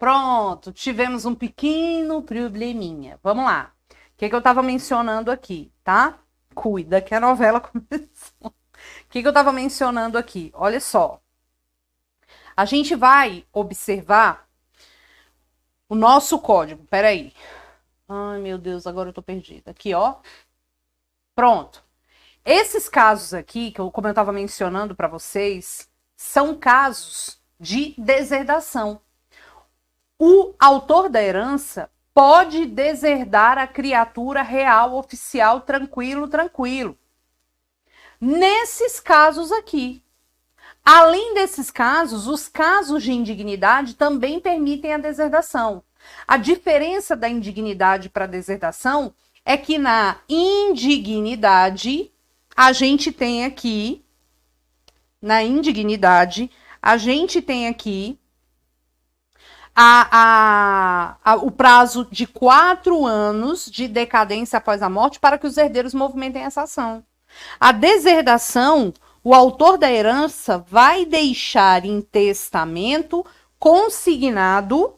Pronto, tivemos um pequeno probleminha. Vamos lá. O que eu estava mencionando aqui, tá? Cuida que a novela começou. O que eu estava mencionando aqui? Olha só. A gente vai observar o nosso código. Peraí. Ai, meu Deus, agora eu tô perdida. Aqui, ó. Pronto. Esses casos aqui, como eu estava mencionando para vocês, são casos de deserdação. O autor da herança pode deserdar a criatura real, oficial, tranquilo. Nesses casos aqui. Além desses casos, os casos de indignidade também permitem a deserdação. A diferença da indignidade para a deserdação é que na indignidade, a gente tem aqui, o prazo de 4 anos de decadência após a morte para que os herdeiros movimentem essa ação. A deserdação, o autor da herança vai deixar em testamento consignado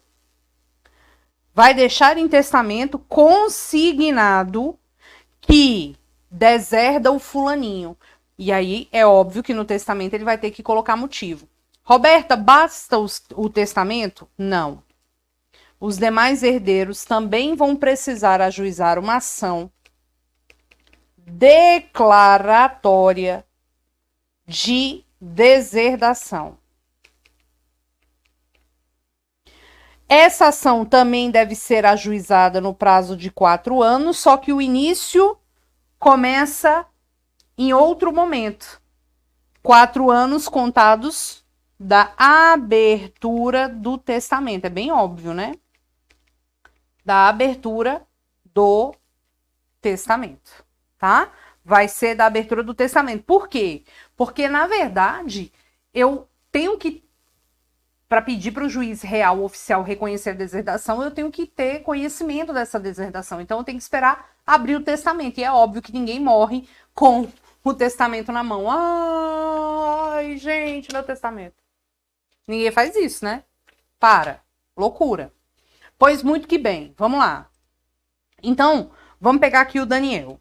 que deserda o fulaninho. E aí é óbvio que no testamento ele vai ter que colocar motivo. Roberta, basta o testamento? Não. Os demais herdeiros também vão precisar ajuizar uma ação declaratória de deserdação. Essa ação também deve ser ajuizada no prazo de 4 anos, só que o início começa em outro momento. 4 anos contados da abertura do testamento. É bem óbvio, né? Da abertura do testamento, tá? Vai ser da abertura do testamento. Por quê? Porque, na verdade, eu tenho que, para pedir para o juiz real oficial reconhecer a deserdação, eu tenho que ter conhecimento dessa deserdação. Então, eu tenho que esperar abrir o testamento. E é óbvio que ninguém morre com o testamento na mão. Ai, gente, meu testamento. Ninguém faz isso, né? Para. Loucura. Pois muito que bem. Vamos lá. Então, vamos pegar aqui o Daniel.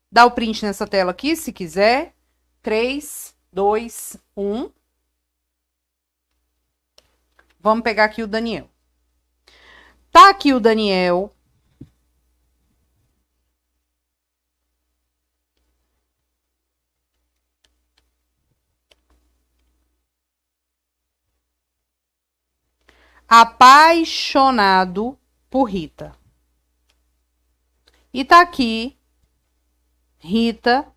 Dá o print nessa tela aqui, se quiser. 3, 2, 1. Vamos pegar aqui o Daniel. Tá aqui o Daniel. Apaixonado por Rita. E tá aqui Rita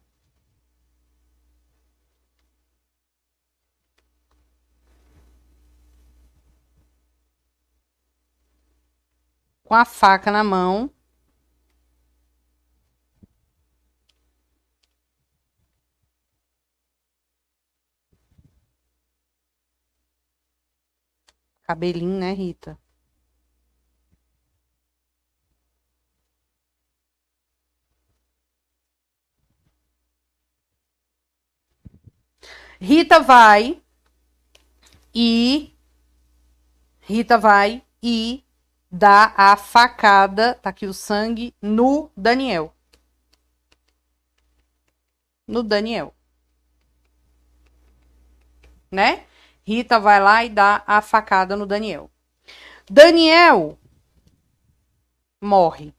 com a faca na mão. Cabelinho, né, Rita? Rita vai e dá a facada, tá aqui o sangue, no Daniel. No Daniel. Né? Rita vai lá e dá a facada no Daniel. Daniel morre.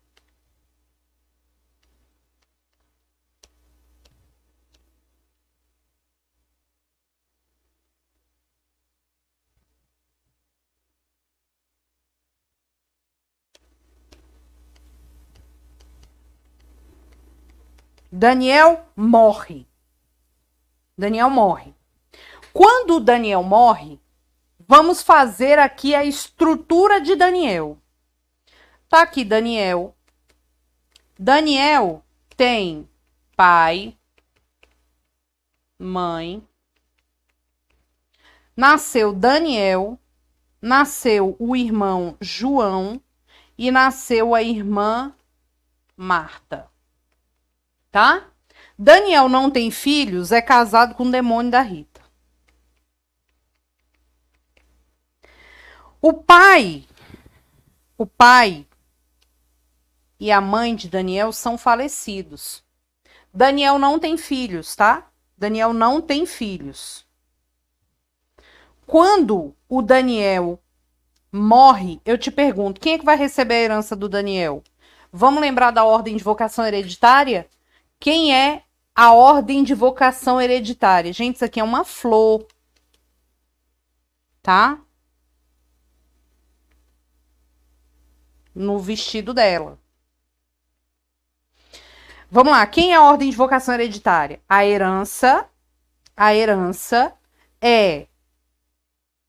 Daniel morre. Daniel morre. Quando o Daniel morre, vamos fazer aqui a estrutura de Daniel. Tá aqui Daniel. Daniel tem pai, mãe. Nasceu Daniel. Nasceu o irmão João. E nasceu a irmã Marta. Tá? Daniel não tem filhos, é casado com o demônio da Rita. O pai e a mãe de Daniel são falecidos. Daniel não tem filhos, tá? Daniel não tem filhos. Quando o Daniel morre, eu te pergunto, quem é que vai receber a herança do Daniel? Vamos lembrar da ordem de vocação hereditária? Quem é a ordem de vocação hereditária? Gente, isso aqui é uma flor, tá? No vestido dela. Vamos lá, quem é a ordem de vocação hereditária? A herança é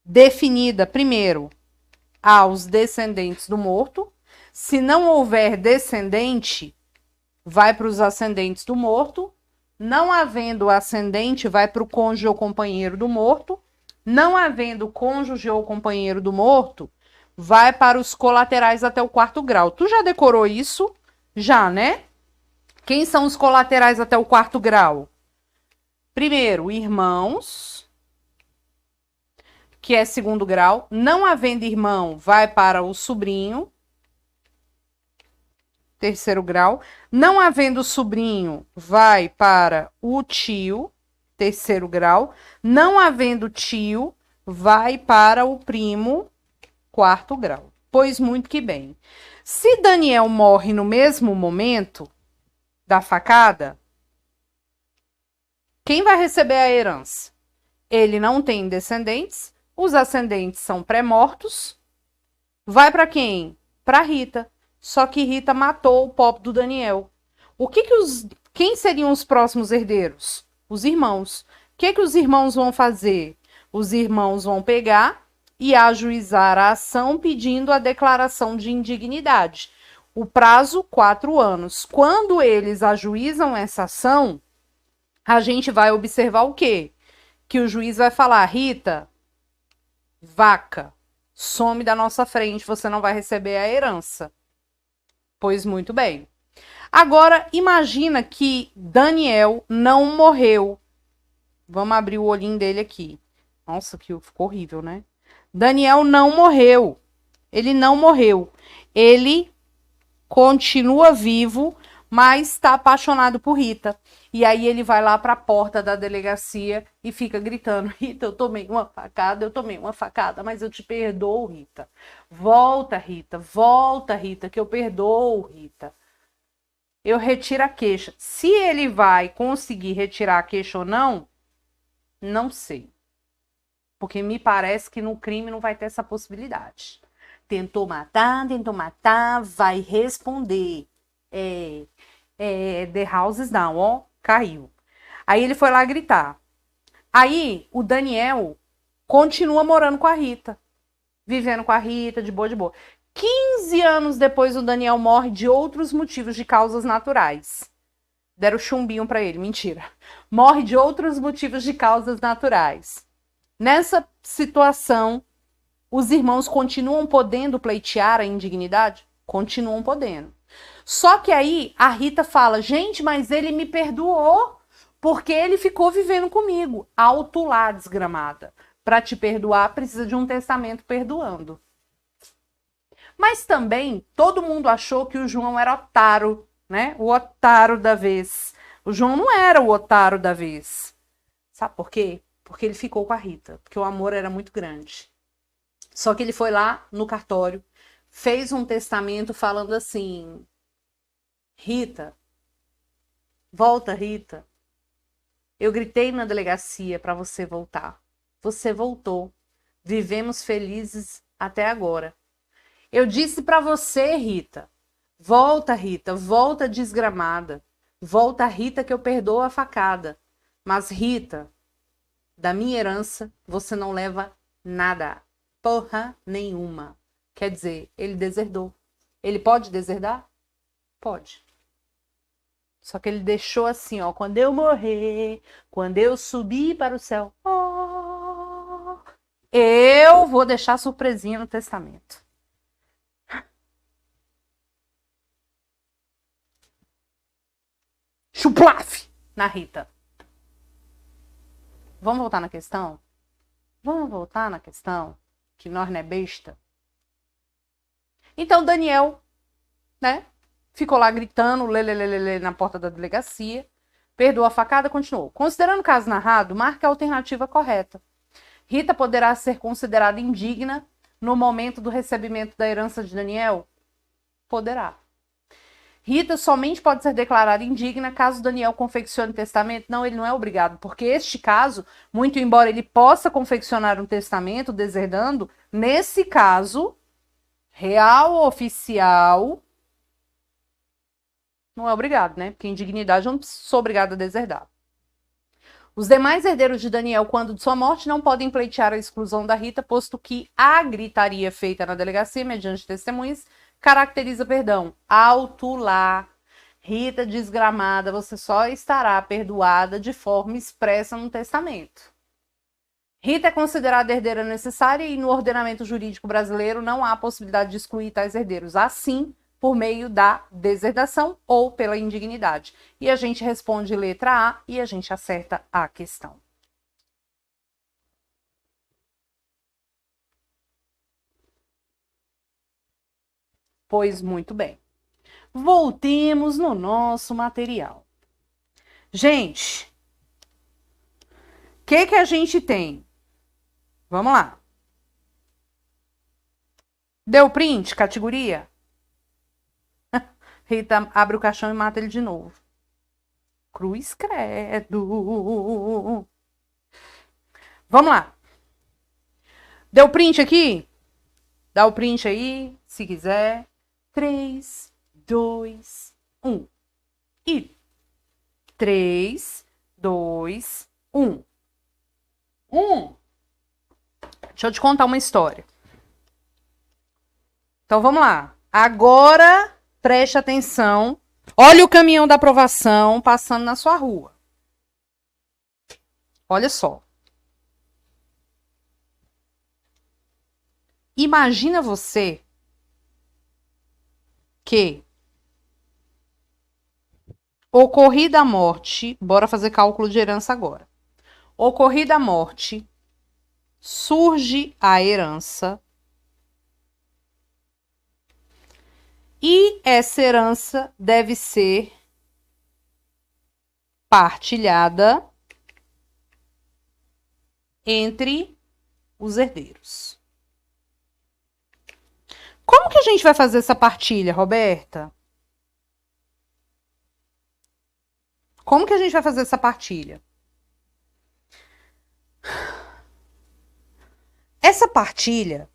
definida primeiro aos descendentes do morto. Se não houver descendente, vai para os ascendentes do morto. Não havendo ascendente, vai para o cônjuge ou companheiro do morto. Não havendo cônjuge ou companheiro do morto, vai para os colaterais até o 4º grau. Tu já decorou isso? Já, né? Quem são os colaterais até o 4º grau? Primeiro, irmãos, que é 2º grau. Não havendo irmão, vai para o sobrinho, 3º grau. Não havendo sobrinho, vai para o tio, 3º grau. Não havendo tio, vai para o primo, 4º grau. Pois muito que bem. Se Daniel morre no mesmo momento da facada, quem vai receber a herança? Ele não tem descendentes, os ascendentes são pré-mortos. Vai para quem? Para Rita. Só que Rita matou o pobre do Daniel. Quem seriam os próximos herdeiros? Os irmãos. O que os irmãos vão fazer? Os irmãos vão pegar e ajuizar a ação pedindo a declaração de indignidade. O prazo, 4 anos. Quando eles ajuizam essa ação, a gente vai observar o quê? Que o juiz vai falar, Rita, vaca, some da nossa frente, você não vai receber a herança. Pois muito bem. Agora, imagina que Daniel não morreu. Vamos abrir o olhinho dele aqui. Nossa, que ficou horrível, né? Daniel não morreu. Ele não morreu. Ele continua vivo, mas está apaixonado por Rita. E aí ele vai lá para a porta da delegacia e fica gritando, Rita, eu tomei uma facada, mas eu te perdoo, Rita. Volta, Rita, que eu perdoo, Rita. Eu retiro a queixa. Se ele vai conseguir retirar a queixa ou não, não sei. Porque me parece que no crime não vai ter essa possibilidade. Tentou matar, vai responder. The house is down, ó, caiu. Aí ele foi lá gritar. Aí o Daniel continua morando com a Rita. Vivendo com a Rita, de boa, de boa. 15 anos depois o Daniel morre de outros motivos, de causas naturais. Deram chumbinho pra ele, mentira. Morre de outros motivos, de causas naturais. Nessa situação, os irmãos continuam podendo pleitear a indignidade? Continuam podendo. Só que aí a Rita fala, gente, mas ele me perdoou porque ele ficou vivendo comigo. Alto lá, desgramada. Para te perdoar, precisa de um testamento perdoando. Mas também, todo mundo achou que o João era otário, né? O otário da vez. O João não era o otário da vez. Sabe por quê? Porque ele ficou com a Rita. Porque o amor era muito grande. Só que ele foi lá no cartório, fez um testamento falando assim, Rita, volta, Rita. Eu gritei na delegacia para você voltar. Você voltou. Vivemos felizes até agora. Eu disse para você, Rita, volta desgramada. Volta, Rita, que eu perdoo a facada. Mas, Rita, da minha herança, você não leva nada. Porra nenhuma. Quer dizer, ele deserdou. Ele pode deserdar? Pode. Só que ele deixou assim, ó. Quando eu morrer, quando eu subir para o céu, oh, eu vou deixar surpresinha no testamento. Chuplaf! Na Rita. Vamos voltar na questão? Vamos voltar na questão? Que nós não é besta? Então, Daniel, né, ficou lá gritando, lê, na porta da delegacia, perdoou a facada, continuou. Considerando o caso narrado, marque a alternativa correta. Rita poderá ser considerada indigna no momento do recebimento da herança de Daniel? Poderá. Rita somente pode ser declarada indigna caso Daniel confeccione testamento? Não, ele não é obrigado, porque este caso, muito embora ele possa confeccionar um testamento deserdando, nesse caso, real ou oficial, não é obrigado, né? Porque indignidade eu não sou obrigada a deserdar. Os demais herdeiros de Daniel, quando de sua morte, não podem pleitear a exclusão da Rita, posto que a gritaria feita na delegacia, mediante testemunhas, caracteriza perdão. Alto lá. Rita desgramada, você só estará perdoada de forma expressa no testamento. Rita é considerada herdeira necessária e no ordenamento jurídico brasileiro não há possibilidade de excluir tais herdeiros. Assim, por meio da deserdação ou pela indignidade. E a gente responde letra A e a gente acerta a questão. Pois muito bem. Voltemos no nosso material. Gente, o que a gente tem? Vamos lá. Deu print, categoria? Rita abre o caixão e mata ele de novo. Cruz credo. Vamos lá. Deu print aqui? Dá o print aí, se quiser. 3, 2, 1. E 3, 2, 1. Deixa eu te contar uma história. Então vamos lá. Agora preste atenção. Olha o caminhão da aprovação passando na sua rua. Olha só. Imagina você que ocorrida a morte, bora fazer cálculo de herança agora. Ocorrida a morte, surge a herança e essa herança deve ser partilhada entre os herdeiros. Como que a gente vai fazer essa partilha, Roberta? Como que a gente vai fazer essa partilha? Essa partilha,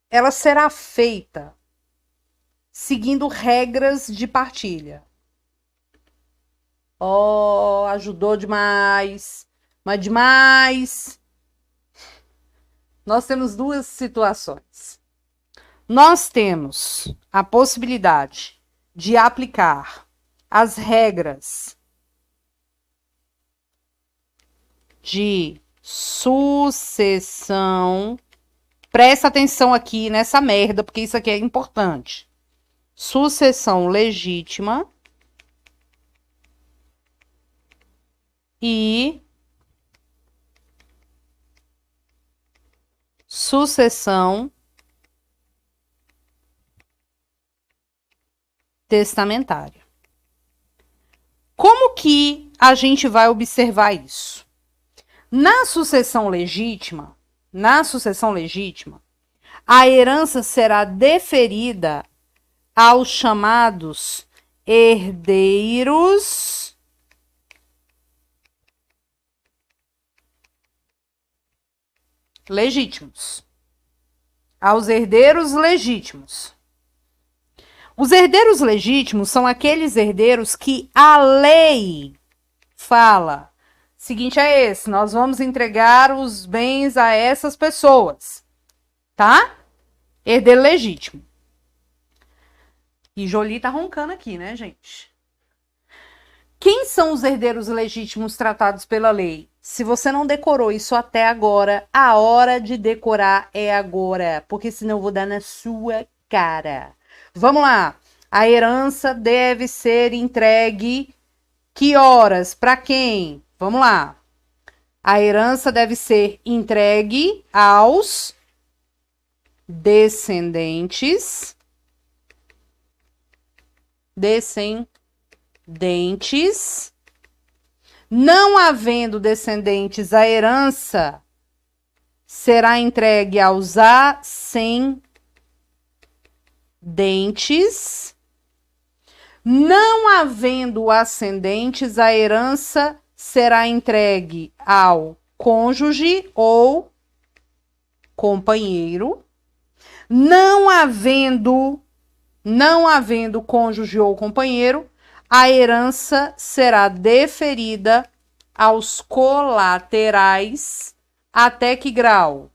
ela será feita seguindo regras de partilha. Oh, ajudou demais, mas demais. Nós temos duas situações. Nós temos a possibilidade de aplicar as regras de sucessão. Presta atenção aqui nessa merda, porque isso aqui é importante. Sucessão legítima e sucessão testamentária. Como que a gente vai observar isso? Na sucessão legítima, a herança será deferida aos chamados herdeiros legítimos. Aos herdeiros legítimos. Os herdeiros legítimos são aqueles herdeiros que a lei fala. O seguinte é esse, nós vamos entregar os bens a essas pessoas, tá? Herdeiro legítimo. E Jolie tá roncando aqui, né, gente? Quem são os herdeiros legítimos tratados pela lei? Se você não decorou isso até agora, a hora de decorar é agora, porque senão eu vou dar na sua cara. Vamos lá. A herança deve ser entregue que horas? Para quem? Vamos lá. A herança deve ser entregue aos descendentes, não havendo descendentes, a herança será entregue aos ascendentes. Não havendo ascendentes, a herança será entregue ao cônjuge ou companheiro. Não havendo cônjuge ou companheiro, a herança será deferida aos colaterais. Até que grau?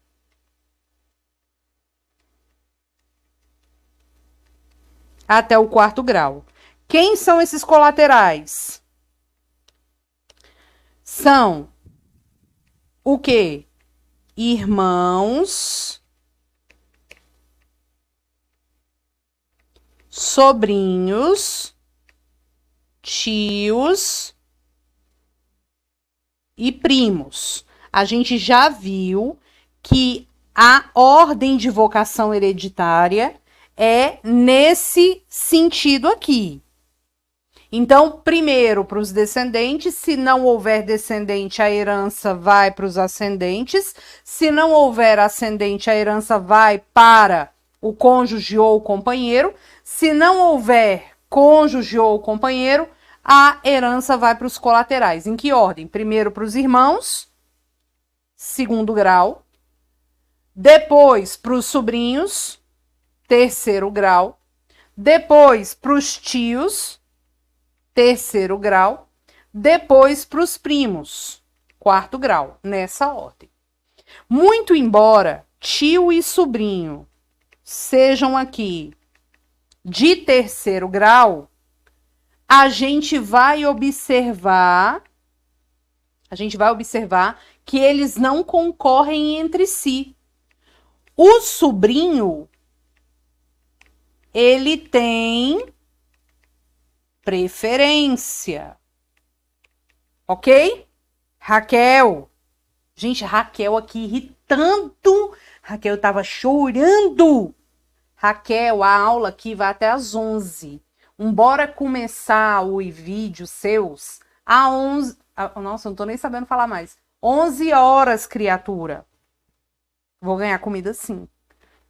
Até o 4º grau. Quem são esses colaterais? São o quê? Irmãos, sobrinhos, tios e primos. A gente já viu que a ordem de vocação hereditária é nesse sentido aqui. Então, primeiro para os descendentes, se não houver descendente, a herança vai para os ascendentes. Se não houver ascendente, a herança vai para o cônjuge ou companheiro. Se não houver cônjuge ou companheiro, a herança vai para os colaterais. Em que ordem? Primeiro para os irmãos, 2º grau. Depois para os sobrinhos, 3º grau. Depois para os tios, 3º grau, depois para os primos, 4º grau, nessa ordem. Muito embora tio e sobrinho sejam aqui de 3º grau, a gente vai observar que eles não concorrem entre si. O sobrinho, ele tem preferência. Ok? Raquel. Gente, Raquel aqui irritando. Raquel tava chorando. Raquel, a aula aqui vai até às 11. Bora começar os vídeos seus às 11. Nossa, não tô nem sabendo falar mais. 11 horas, criatura. Vou ganhar comida sim.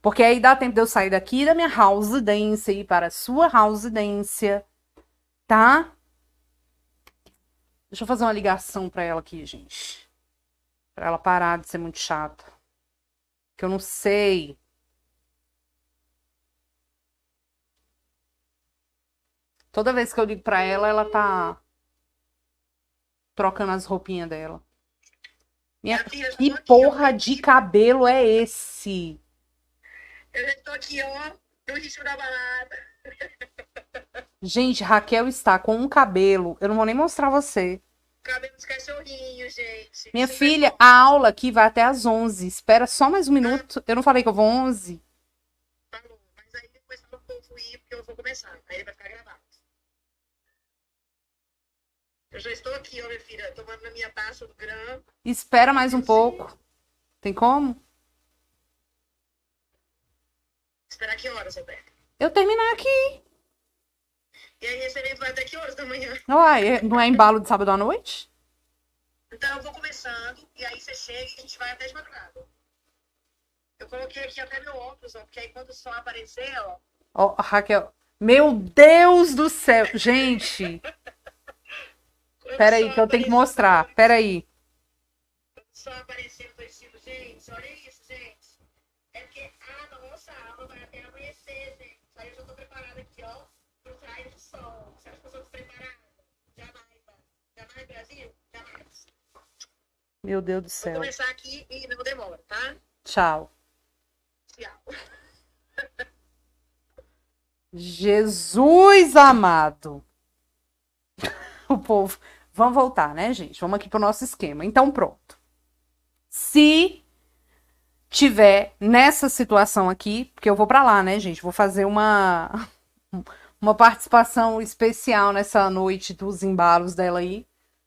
Porque aí dá tempo de eu sair daqui da minha residência e ir para a sua residência. Tá? Deixa eu fazer uma ligação pra ela aqui, gente. Pra ela parar de ser muito chata. Que eu não sei. Toda vez que eu ligo pra ela, ela tá trocando as roupinhas dela. Que porra de cabelo é esse? Eu já tô aqui, ó, no ritmo da balada. Gente, Raquel está com um cabelo. Eu não vou nem mostrar você. Cabelo de cachorrinho, gente. Minha filha, a aula aqui vai até às 11. Espera só mais um minuto. Eu não falei que eu vou 11? Falou, mas aí depois fala um pouco ir, porque eu vou começar. Aí ele vai ficar gravado. Eu já estou aqui, ó, minha filha, tomando na minha taça do grão. Espera mais um pouco. Tem como? Esperar que horas, Roberto? Eu terminar aqui. E aí esse evento vai até que horas da manhã? Uai, não é embalo de sábado à noite? Então eu vou começando, e aí você chega e a gente vai até de madrugada. Eu coloquei aqui até meu óculos, ó, porque aí quando o sol aparecer, ó. Ó, Raquel. Meu Deus do céu. Gente. Peraí, que eu tenho que mostrar. Peraí. Quando o sol aparecer no vestido, gente, olha isso, gente. É porque a nossa aula vai até amanhecer, gente. Aí eu já tô preparada aqui, ó, pro raio de sol. Você acha que eu sou despreparada? Jamais, tá? Jamais, Brasil? Jamais. Meu Deus do Vou céu. começar aqui e não demora, tá? Tchau. Tchau. Jesus amado. O povo. Vamos voltar, né, gente? Vamos aqui pro nosso esquema. Então, pronto. Se tiver nessa situação aqui, porque eu vou pra lá, né, gente? Vou fazer uma participação especial nessa noite dos embalos dela aí.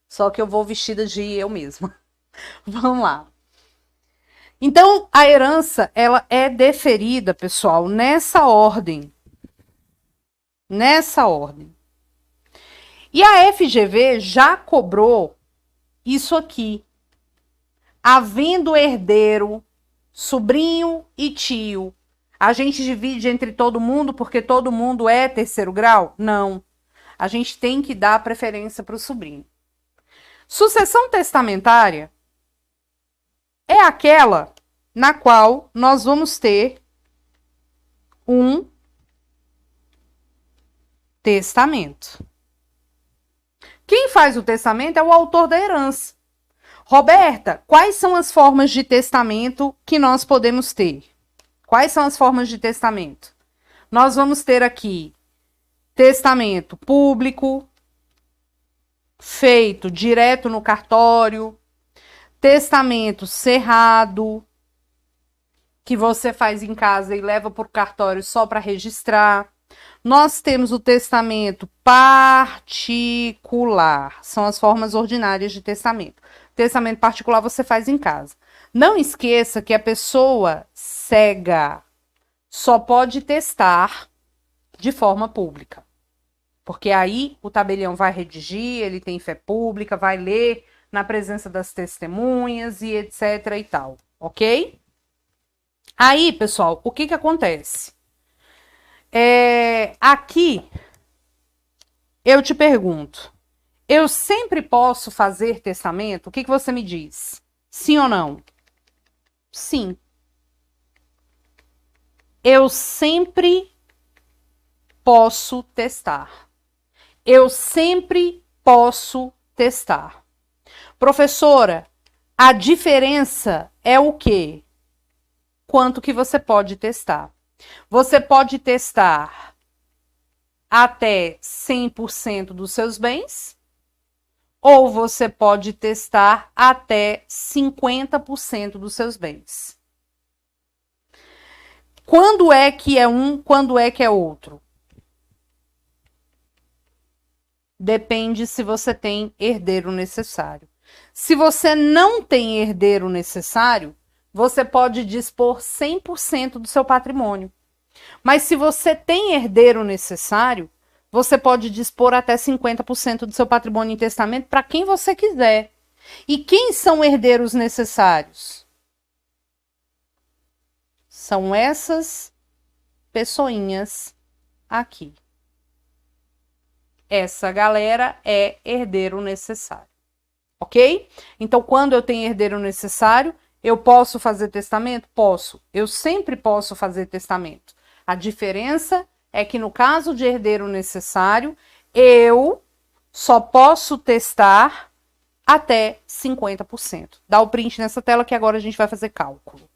Só que eu vou vestida de eu mesma. Vamos lá. Então, a herança, ela é deferida, pessoal, nessa ordem. Nessa ordem. E a FGV já cobrou isso aqui. Havendo herdeiro, sobrinho e tio, a gente divide entre todo mundo porque todo mundo é terceiro grau? Não. A gente tem que dar preferência para o sobrinho. Sucessão testamentária é aquela na qual nós vamos ter um testamento. Quem faz o testamento é o autor da herança. Roberta, quais são as formas de testamento que nós podemos ter? Quais são as formas de testamento? Nós vamos ter aqui testamento público, feito direto no cartório, testamento cerrado, que você faz em casa e leva para o cartório só para registrar. Nós temos o testamento particular, são as formas ordinárias de testamento. Testamento particular você faz em casa. Não esqueça que a pessoa cega só pode testar de forma pública. Porque aí o tabelião vai redigir, ele tem fé pública, vai ler na presença das testemunhas e etc e tal, ok? Aí, pessoal, o que acontece? Aqui, eu te pergunto, eu sempre posso fazer testamento? O que você me diz? Sim ou não? Sim. Eu sempre posso testar. Eu sempre posso testar. Professora, a diferença é o quê? Quanto que você pode testar? Você pode testar até 100% dos seus bens, ou você pode testar até 50% dos seus bens. Quando é que é um, quando é que é outro? Depende se você tem herdeiro necessário. Se você não tem herdeiro necessário, você pode dispor 100% do seu patrimônio. Mas se você tem herdeiro necessário, você pode dispor até 50% do seu patrimônio em testamento para quem você quiser. E quem são herdeiros necessários? São essas pessoinhas aqui. Essa galera é herdeiro necessário. Ok? Então, quando eu tenho herdeiro necessário, eu posso fazer testamento? Posso. Eu sempre posso fazer testamento. A diferença é que no caso de herdeiro necessário, eu só posso testar até 50%. Dá o print nessa tela que agora a gente vai fazer cálculo.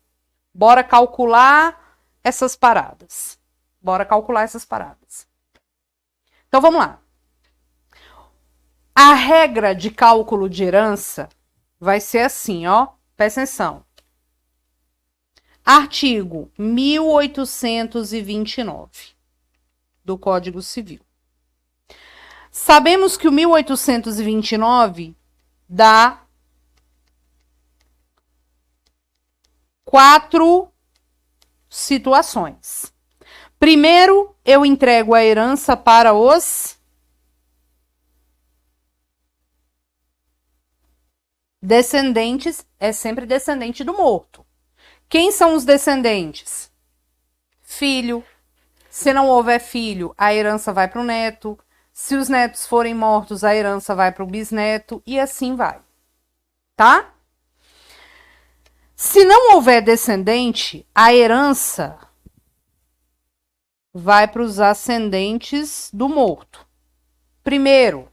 Bora calcular essas paradas. Bora calcular essas paradas. Então vamos lá. A regra de cálculo de herança vai ser assim, ó. Presta atenção. Artigo 1829 do Código Civil. Sabemos que o 1829 dá 4 situações. Primeiro, eu entrego a herança para os descendentes, é sempre descendente do morto. Quem são os descendentes? Filho. Se não houver filho, a herança vai para o neto. Se os netos forem mortos, a herança vai para o bisneto e assim vai. Tá? Se não houver descendente, a herança vai para os ascendentes do morto. Primeiro,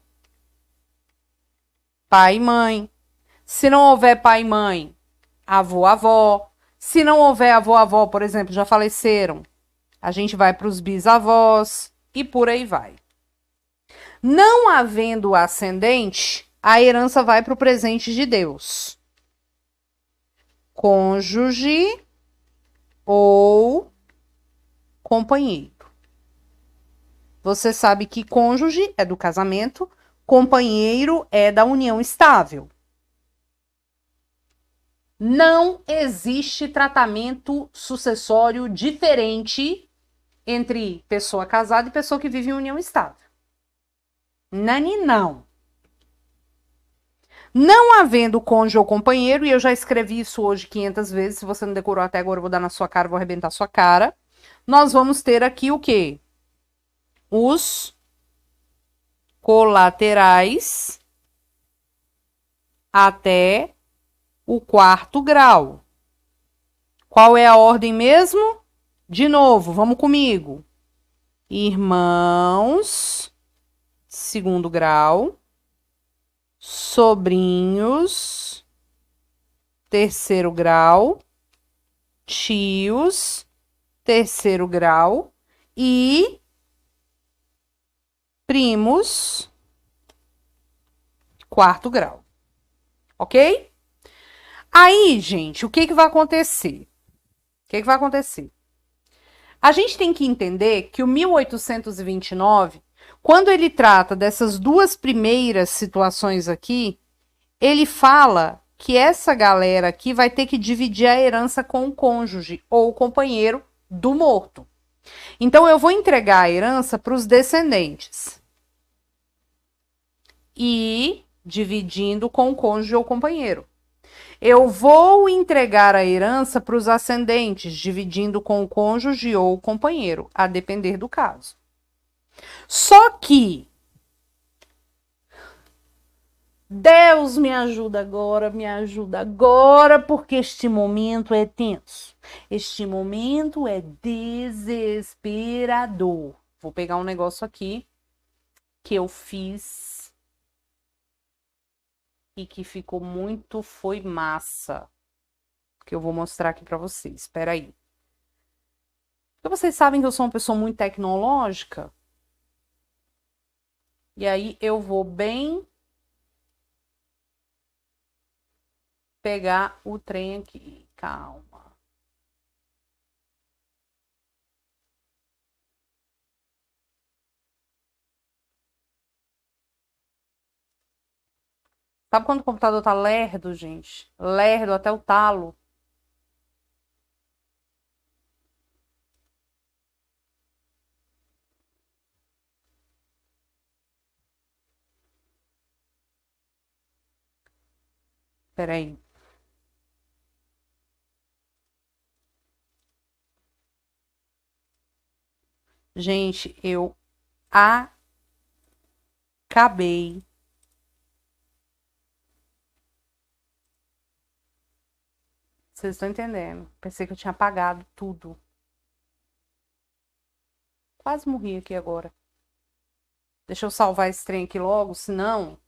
pai e mãe. Se não houver pai e mãe, avô, avó. Se não houver avô, avó, por exemplo, já faleceram, a gente vai para os bisavós e por aí vai. Não havendo ascendente, a herança vai para o presente de Deus. Cônjuge ou companheiro. Você sabe que cônjuge é do casamento, companheiro é da união estável. Não existe tratamento sucessório diferente entre pessoa casada e pessoa que vive em união estável. Nani, não. Não havendo cônjuge ou companheiro, e eu já escrevi isso hoje 500 vezes, se você não decorou até agora, eu vou dar na sua cara, vou arrebentar sua cara. Nós vamos ter aqui o quê? Os colaterais até o 4º grau. Qual é a ordem mesmo? De novo, vamos comigo. Irmãos, 2º grau. Sobrinhos, 3º grau. Tios, 3º grau. E primos, 4º grau. Ok? Aí, gente, o que vai acontecer? O que vai acontecer? A gente tem que entender que o 1829, quando ele trata dessas duas primeiras situações aqui, ele fala que essa galera aqui vai ter que dividir a herança com o cônjuge ou o companheiro do morto. Então, eu vou entregar a herança para os descendentes. E dividindo com o cônjuge ou companheiro. Eu vou entregar a herança para os ascendentes, dividindo com o cônjuge ou o companheiro, a depender do caso. Só que Deus me ajuda agora, porque este momento é tenso. Este momento é desesperador. Vou pegar um negócio aqui que eu fiz e que ficou muito, foi massa, que eu vou mostrar aqui para vocês. Espera aí. Porque vocês sabem que eu sou uma pessoa muito tecnológica. E aí eu vou bem pegar o trem aqui. Calma. Sabe quando o computador tá lerdo, gente? Lerdo até o talo. Espera aí. Gente, eu acabei Vocês estão entendendo? Pensei que eu tinha apagado tudo. Quase morri aqui agora. Deixa eu salvar esse trem aqui logo, senão...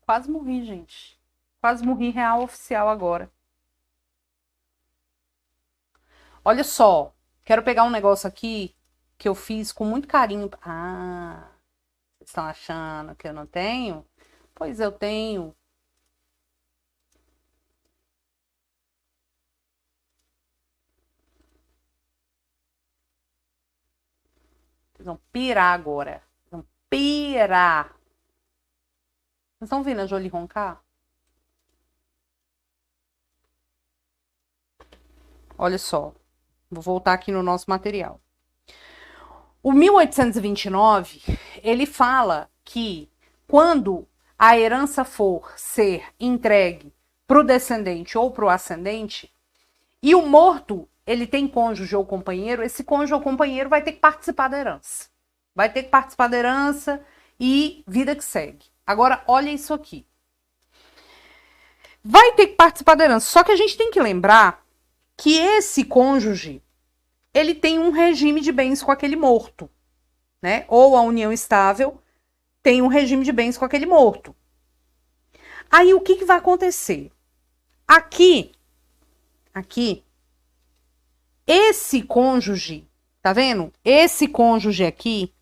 Quase morri, gente. Quase morri real oficial agora. Olha só. Quero pegar um negócio aqui que eu fiz com muito carinho. Ah, vocês estão achando que eu não tenho? Pois eu tenho. Vocês vão pirar agora. Vão pirar. Vocês estão vendo a Jolie roncar? Olha só. Vou voltar aqui no nosso material. O 1829, ele fala que quando a herança for ser entregue para o descendente ou para o ascendente, e o morto, ele tem cônjuge ou companheiro, esse cônjuge ou companheiro vai ter que participar da herança. Vai ter que participar da herança e vida que segue. Agora, olha isso aqui. Vai ter que participar da herança, só que a gente tem que lembrar que esse cônjuge, ele tem um regime de bens com aquele morto, né? Ou a união estável tem um regime de bens com aquele morto. Aí o que vai acontecer? Aqui, esse cônjuge, tá vendo? Esse cônjuge aqui,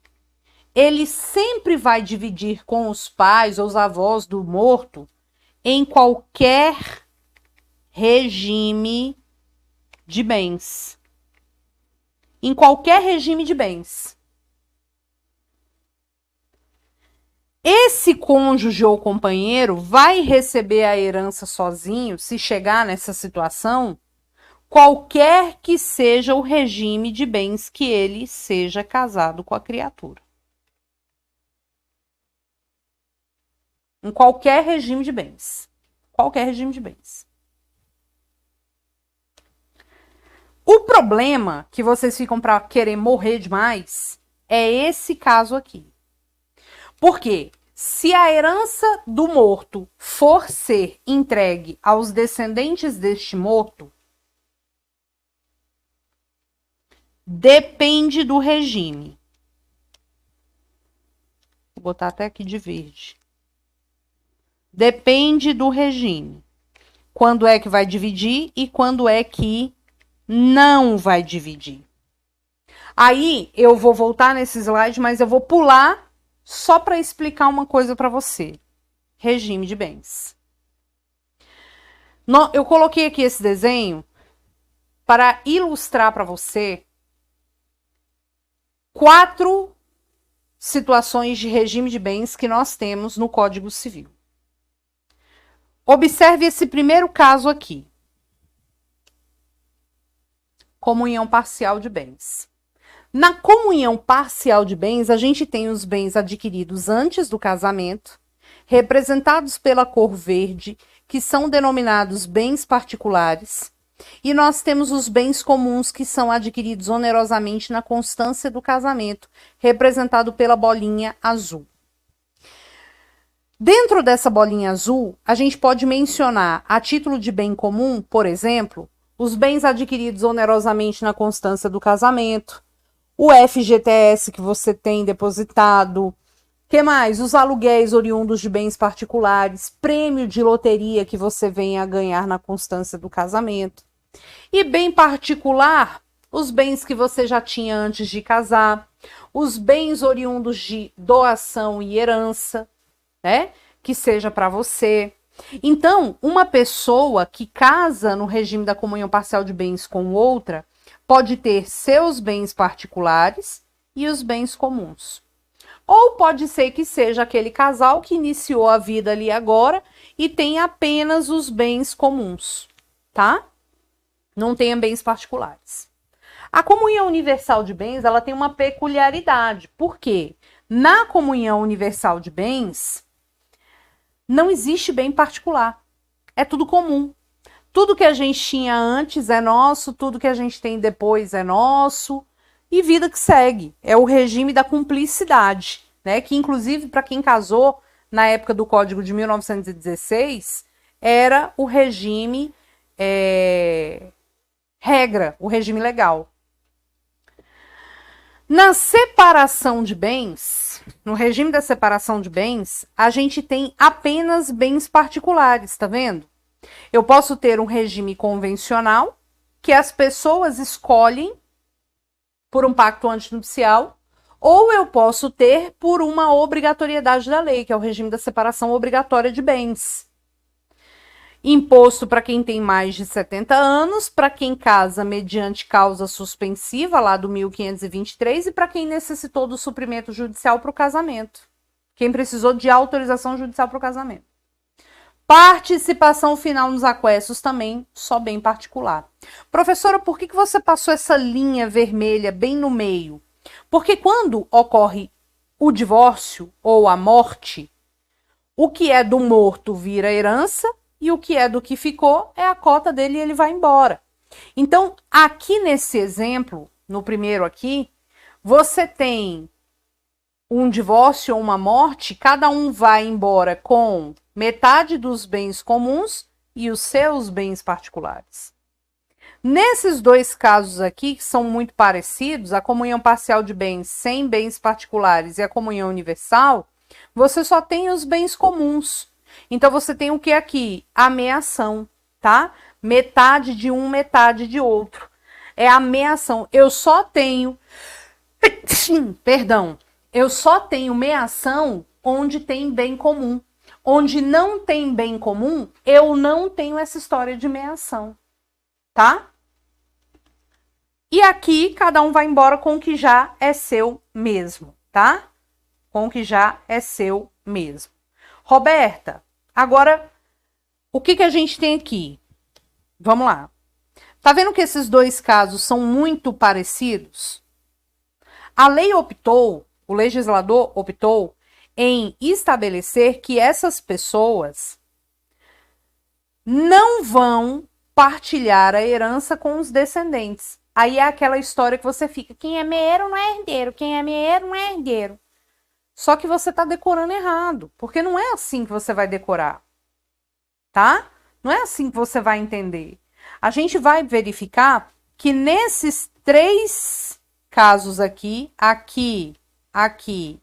ele sempre vai dividir com os pais ou os avós do morto em qualquer regime de bens. Em qualquer regime de bens. Esse cônjuge ou companheiro vai receber a herança sozinho, se chegar nessa situação, qualquer que seja o regime de bens que ele seja casado com a criatura. Em qualquer regime de bens. Qualquer regime de bens. O problema que vocês ficam para querer morrer demais é esse caso aqui. Por quê? Se a herança do morto for ser entregue aos descendentes deste morto, depende do regime. Vou botar até aqui de verde. Depende do regime. Quando é que vai dividir e quando é que não vai dividir. Aí eu vou voltar nesse slide, mas eu vou pular só para explicar uma coisa para você. Regime de bens. Eu coloquei aqui esse desenho para ilustrar para você 4 situações de regime de bens que nós temos no Código Civil. Observe esse primeiro caso aqui. Comunhão parcial de bens. Na comunhão parcial de bens, a gente tem os bens adquiridos antes do casamento, representados pela cor verde, que são denominados bens particulares, e nós temos os bens comuns que são adquiridos onerosamente na constância do casamento, representado pela bolinha azul. Dentro dessa bolinha azul, a gente pode mencionar, a título de bem comum, por exemplo, os bens adquiridos onerosamente na constância do casamento, o FGTS que você tem depositado, que mais? Os aluguéis oriundos de bens particulares, prêmio de loteria que você venha a ganhar na constância do casamento. E bem particular, os bens que você já tinha antes de casar, os bens oriundos de doação e herança, né? Que seja para você. Então, uma pessoa que casa no regime da comunhão parcial de bens com outra pode ter seus bens particulares e os bens comuns. Ou pode ser que seja aquele casal que iniciou a vida ali agora e tem apenas os bens comuns, tá? Não tenha bens particulares. A comunhão universal de bens, ela tem uma peculiaridade. Por quê? Na comunhão universal de bens, não existe bem particular. É tudo comum. Tudo que a gente tinha antes é nosso, tudo que a gente tem depois é nosso, e vida que segue. É o regime da cumplicidade, né? Que inclusive para quem casou na época do Código de 1916, era o regime regra, o regime legal. Na separação de bens, no regime da separação de bens, a gente tem apenas bens particulares, tá vendo? Eu posso ter um regime convencional, que as pessoas escolhem por um pacto antinupcial, ou eu posso ter por uma obrigatoriedade da lei, que é o regime da separação obrigatória de bens. Imposto para quem tem mais de 70 anos, para quem casa mediante causa suspensiva, lá do 1523, e para quem necessitou do suprimento judicial para o casamento. Quem precisou de autorização judicial para o casamento. Participação final nos aquestos também, só bem particular. Professora, por que você passou essa linha vermelha bem no meio? Porque quando ocorre o divórcio ou a morte, o que é do morto vira herança e o que é do que ficou é a cota dele e ele vai embora. Então, aqui nesse exemplo, no primeiro aqui, você tem um divórcio ou uma morte, cada um vai embora com metade dos bens comuns e os seus bens particulares. Nesses dois casos aqui, que são muito parecidos, a comunhão parcial de bens sem bens particulares e a comunhão universal, você só tem os bens comuns. Então, você tem o que aqui? A meação, tá? Metade de um, metade de outro. É a meação. Eu só tenho... Perdão. Eu só tenho meação onde tem bem comum. Onde não tem bem comum, eu não tenho essa história de meação, tá? E aqui, cada um vai embora com o que já é seu mesmo, tá? Com o que já é seu mesmo. Roberta, agora, o que a gente tem aqui? Vamos lá. Tá vendo que esses dois casos são muito parecidos? A lei optou, o legislador optou em estabelecer que essas pessoas não vão partilhar a herança com os descendentes. Aí é aquela história que você fica, quem é meeiro não é herdeiro, quem é meeiro não é herdeiro. Só que você está decorando errado, porque não é assim que você vai decorar, tá? Não é assim que você vai entender. A gente vai verificar que nesses 3 casos aqui, aqui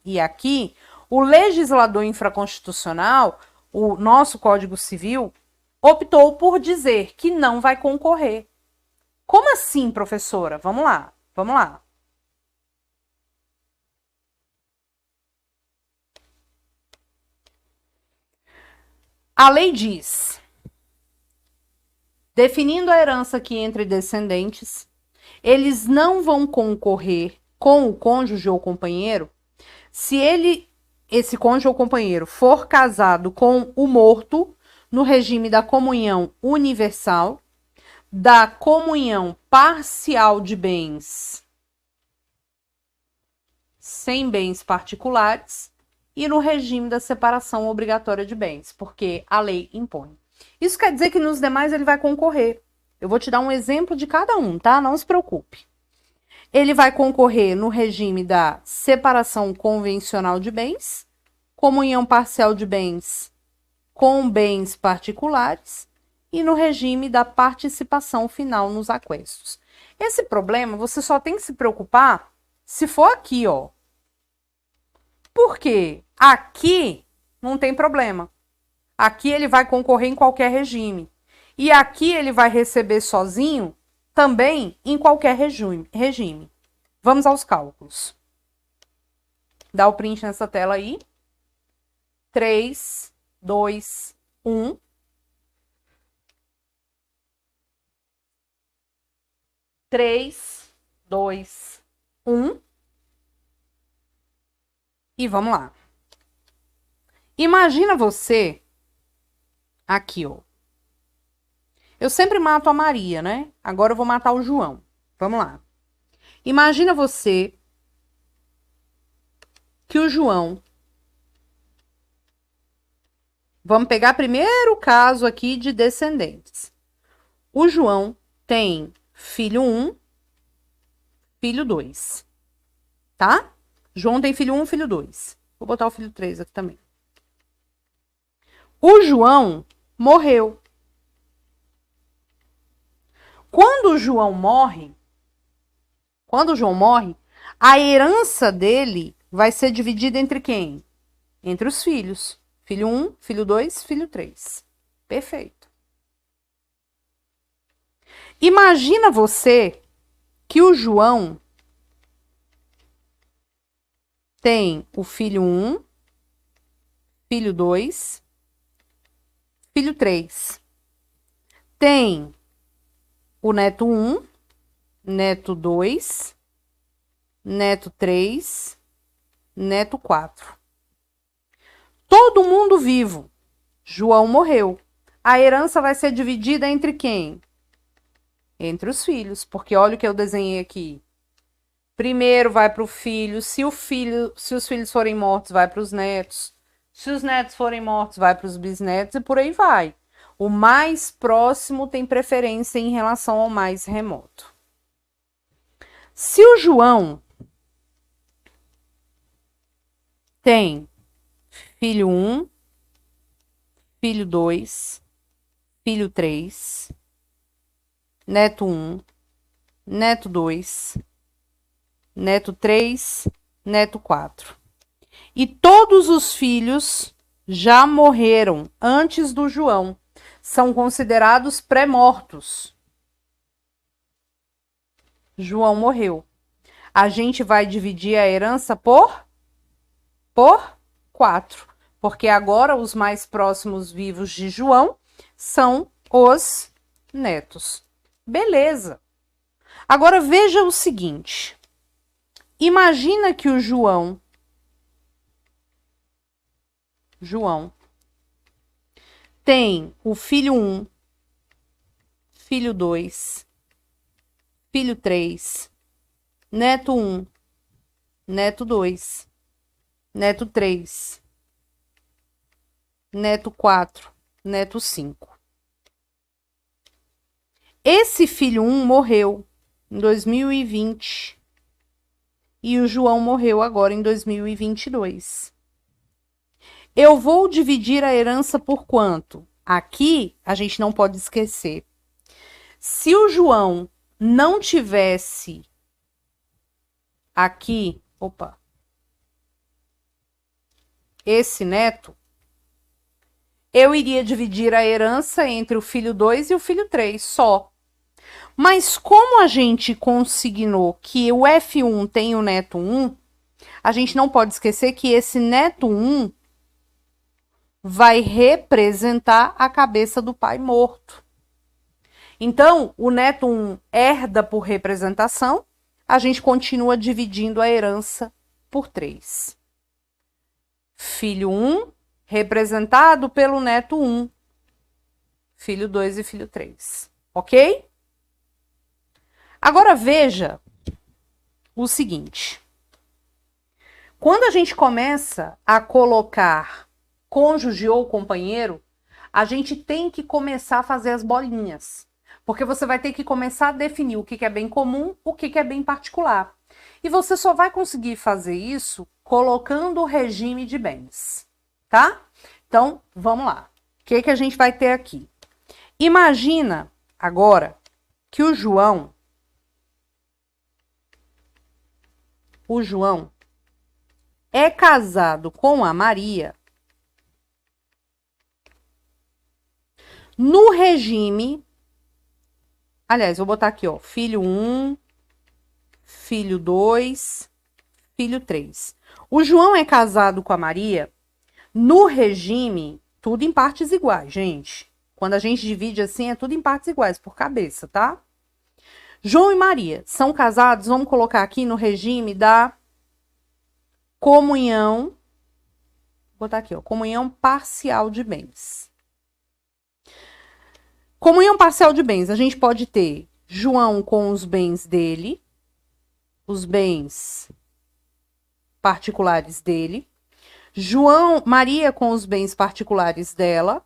e aqui, o legislador infraconstitucional, o nosso Código Civil, optou por dizer que não vai concorrer. Como assim, professora? Vamos lá, vamos lá. A lei diz, definindo a herança aqui entre descendentes, eles não vão concorrer com o cônjuge ou companheiro se esse cônjuge ou companheiro for casado com o morto no regime da comunhão universal, da comunhão parcial de bens sem bens particulares e no regime da separação obrigatória de bens, porque a lei impõe. Isso quer dizer que nos demais ele vai concorrer. Eu vou te dar um exemplo de cada um, tá? Não se preocupe. Ele vai concorrer no regime da separação convencional de bens, comunhão parcial de bens com bens particulares e no regime da participação final nos aquestos. Esse problema você só tem que se preocupar se for aqui, ó. Porque aqui não tem problema. Aqui ele vai concorrer em qualquer regime. E aqui ele vai receber sozinho também em qualquer regime. Vamos aos cálculos. Dá o print nessa tela aí. 3, 2, 1. Três, dois, um. E vamos lá. Imagina você aqui, ó. Eu sempre mato a Maria, né? Agora eu vou matar o João. Vamos lá. Imagina você que o João... Vamos pegar primeiro o caso aqui de descendentes. O João tem filho 1, filho 2. Tá? João tem filho 1, filho 2. Vou botar o filho 3 aqui também. O João morreu. Quando o João morre, a herança dele vai ser dividida entre quem? Entre os filhos. Filho 1, filho 2, filho 3. Perfeito. Imagina você que o João tem o filho 1, filho 2, filho 3. Tem o neto 1, neto 2, neto 3, neto 4. Todo mundo vivo. João morreu. A herança vai ser dividida entre quem? Entre os filhos, porque olha o que eu desenhei aqui. Primeiro vai para o filho. Se os filhos forem mortos, vai para os netos. Se os netos forem mortos, vai para os bisnetos e por aí vai. O mais próximo tem preferência em relação ao mais remoto. Se o João tem filho 1, filho 2, filho 3, neto 1, neto 2, neto 3, neto 4. E todos os filhos já morreram antes do João. São considerados pré-mortos. João morreu. A gente vai dividir a herança por 4. Porque agora os mais próximos vivos de João são os netos. Beleza. Agora veja o seguinte. Imagina que o João João. Tem o filho 1, filho 2, filho 3, neto 1, neto 2, neto 3, neto 4, neto 5. Esse filho 1 morreu em 2020 e o João morreu agora em 2022. Eu vou dividir a herança por quanto? Aqui a gente não pode esquecer. Se o João não tivesse aqui, esse neto, eu iria dividir a herança entre o filho 2 e o filho 3 só. Mas como a gente consignou que o F1 tem o neto 1, a gente não pode esquecer que esse neto 1 vai representar a cabeça do pai morto. Então, o neto 1 herda por representação, a gente continua dividindo a herança por 3. Filho 1, representado pelo neto 1. Filho 2 e filho 3. Ok? Agora veja o seguinte. Quando a gente começa a colocar cônjuge ou companheiro, a gente tem que começar a fazer as bolinhas. Porque você vai ter que começar a definir o que é bem comum, o que é bem particular. E você só vai conseguir fazer isso colocando o regime de bens, tá? Então, vamos lá. O que a gente vai ter aqui? Imagina agora que o João é casado com a Maria no regime. Aliás, vou botar aqui, ó, filho 1, filho 2, filho 3. O João é casado com a Maria no regime, tudo em partes iguais, gente. Quando a gente divide assim, é tudo em partes iguais, por cabeça, tá? João e Maria são casados, vamos colocar aqui no regime da comunhão, vou botar aqui, ó, comunhão parcial de bens. Comunhão parcial de bens, a gente pode ter João com os bens dele, os bens particulares dele, Maria com os bens particulares dela,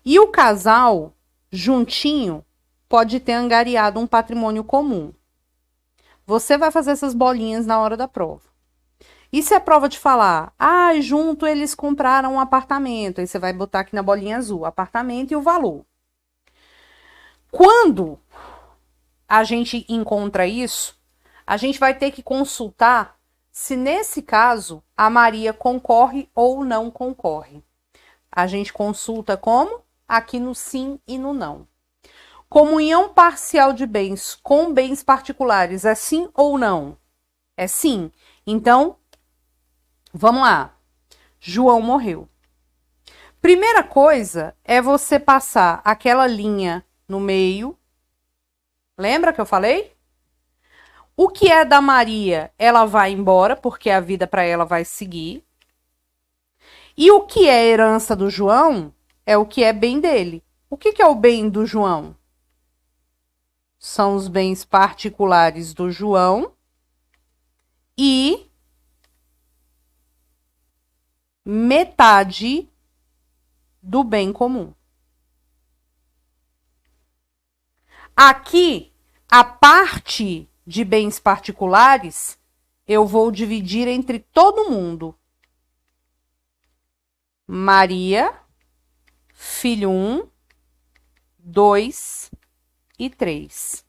e o casal, juntinho, pode ter angariado um patrimônio comum. Você vai fazer essas bolinhas na hora da prova. E se a prova te falar, junto eles compraram um apartamento, aí você vai botar aqui na bolinha azul, apartamento e o valor. Quando a gente encontra isso, a gente vai ter que consultar se nesse caso a Maria concorre ou não concorre. A gente consulta como? Aqui no sim e no não. Comunhão parcial de bens com bens particulares é sim ou não? É sim. Então, vamos lá. João morreu. Primeira coisa é você passar aquela linha no meio. Lembra que eu falei? O que é da Maria, ela vai embora, porque a vida para ela vai seguir. E o que é herança do João é o que é bem dele. O que é o bem do João? São os bens particulares do João e metade do bem comum. Aqui, a parte de bens particulares, eu vou dividir entre todo mundo. Maria, filho 1, 2 e 3.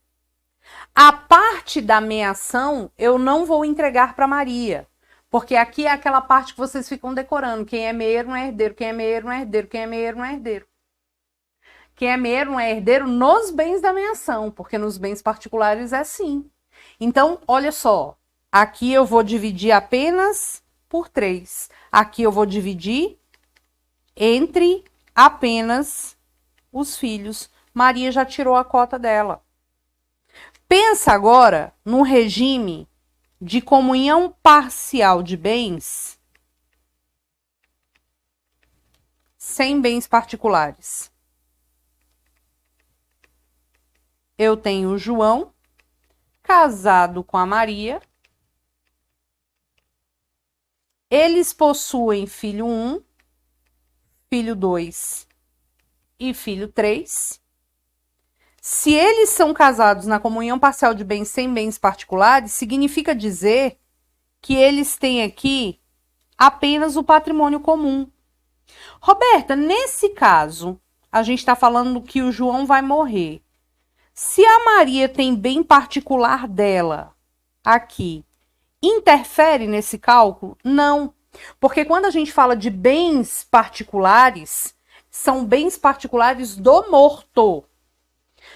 A parte da meação, eu não vou entregar para Maria. Porque aqui é aquela parte que vocês ficam decorando. Quem é meieiro não é herdeiro, quem é meieiro não é herdeiro, quem é meieiro não é herdeiro. Quem é meieiro não é herdeiro nos bens da meação, porque nos bens particulares é sim. Então, olha só, aqui eu vou dividir apenas por 3. Aqui eu vou dividir entre apenas os filhos. Maria já tirou a cota dela. Pensa agora no regime de comunhão parcial de bens sem bens particulares. Eu tenho o João casado com a Maria. Eles possuem filho 1, filho 2 e filho 3. Se eles são casados na comunhão parcial de bens sem bens particulares, significa dizer que eles têm aqui apenas o patrimônio comum. Roberta, nesse caso, a gente está falando que o João vai morrer. Se a Maria tem bem particular dela aqui, interfere nesse cálculo? Não. Porque quando a gente fala de bens particulares, são bens particulares do morto.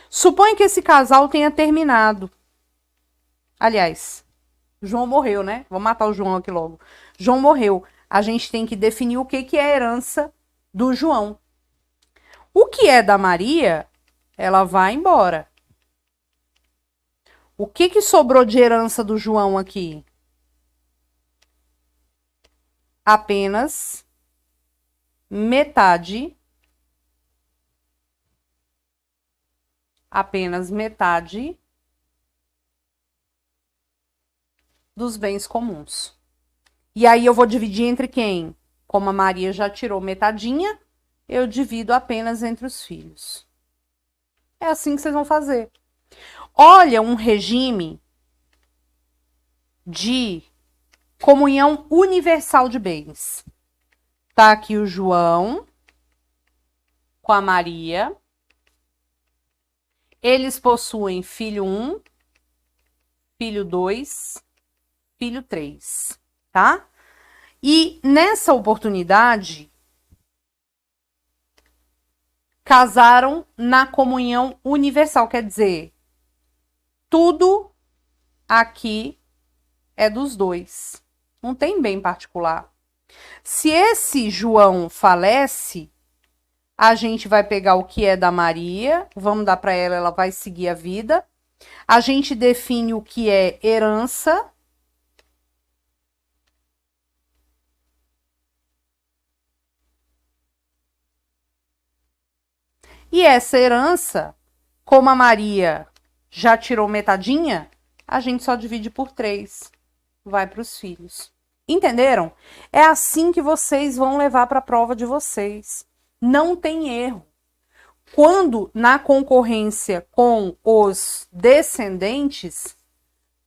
Suponha que esse casal tenha terminado. Aliás, João morreu, né? Vou matar o João aqui logo. João morreu. A gente tem que definir o que é a herança do João. O que é da Maria, ela vai embora. O que sobrou de herança do João aqui? Apenas metade. Apenas metade dos bens comuns. E aí eu vou dividir entre quem? Como a Maria já tirou metadinha, eu divido apenas entre os filhos. É assim que vocês vão fazer. Olha um regime de comunhão universal de bens. Tá aqui o João com a Maria. Eles possuem filho 1, filho 2, filho 3, tá? E nessa oportunidade, casaram na comunhão universal, quer dizer, tudo aqui é dos dois. Não tem bem particular. Se esse João falece, a gente vai pegar o que é da Maria, vamos dar para ela, ela vai seguir a vida. A gente define o que é herança. E essa herança, como a Maria já tirou metadinha, a gente só divide por 3. Vai para os filhos. Entenderam? É assim que vocês vão levar para a prova de vocês. Não tem erro. Quando na concorrência com os descendentes,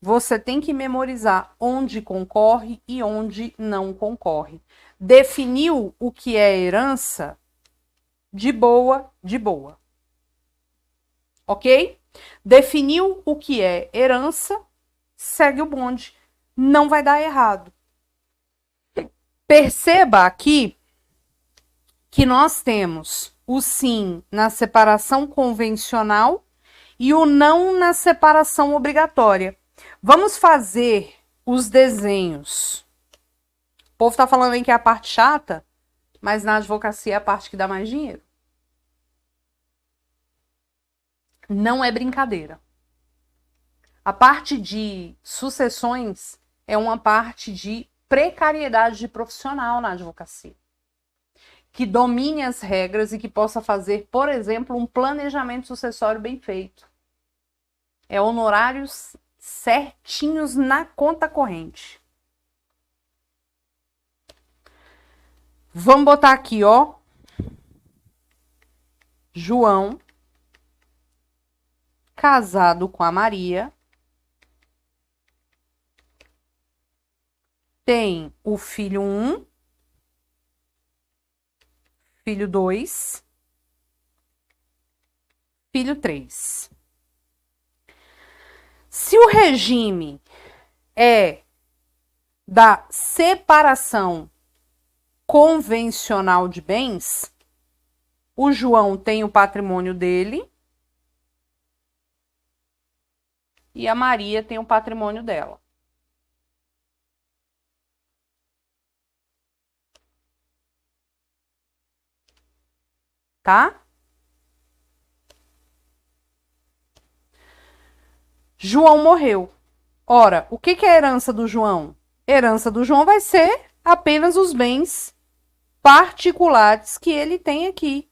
você tem que memorizar onde concorre e onde não concorre. Definiu o que é herança? De boa, de boa. Ok? Definiu o que é herança, segue o bonde. Não vai dar errado. Perceba aqui que nós temos o sim na separação convencional e o não na separação obrigatória. Vamos fazer os desenhos. O povo tá falando aí que é a parte chata, mas na advocacia é a parte que dá mais dinheiro. Não é brincadeira. A parte de sucessões é uma parte de precariedade de profissional na advocacia. Que domine as regras e que possa fazer, por exemplo, um planejamento sucessório bem feito. É honorários certinhos na conta corrente. Vamos botar aqui, ó. João, casado com a Maria, tem o filho 1, filho 2, filho 3. Se o regime é da separação convencional de bens, o João tem o patrimônio dele e a Maria tem o patrimônio dela. Tá? João morreu. Ora, o que é a herança do João? Herança do João vai ser apenas os bens particulares que ele tem aqui.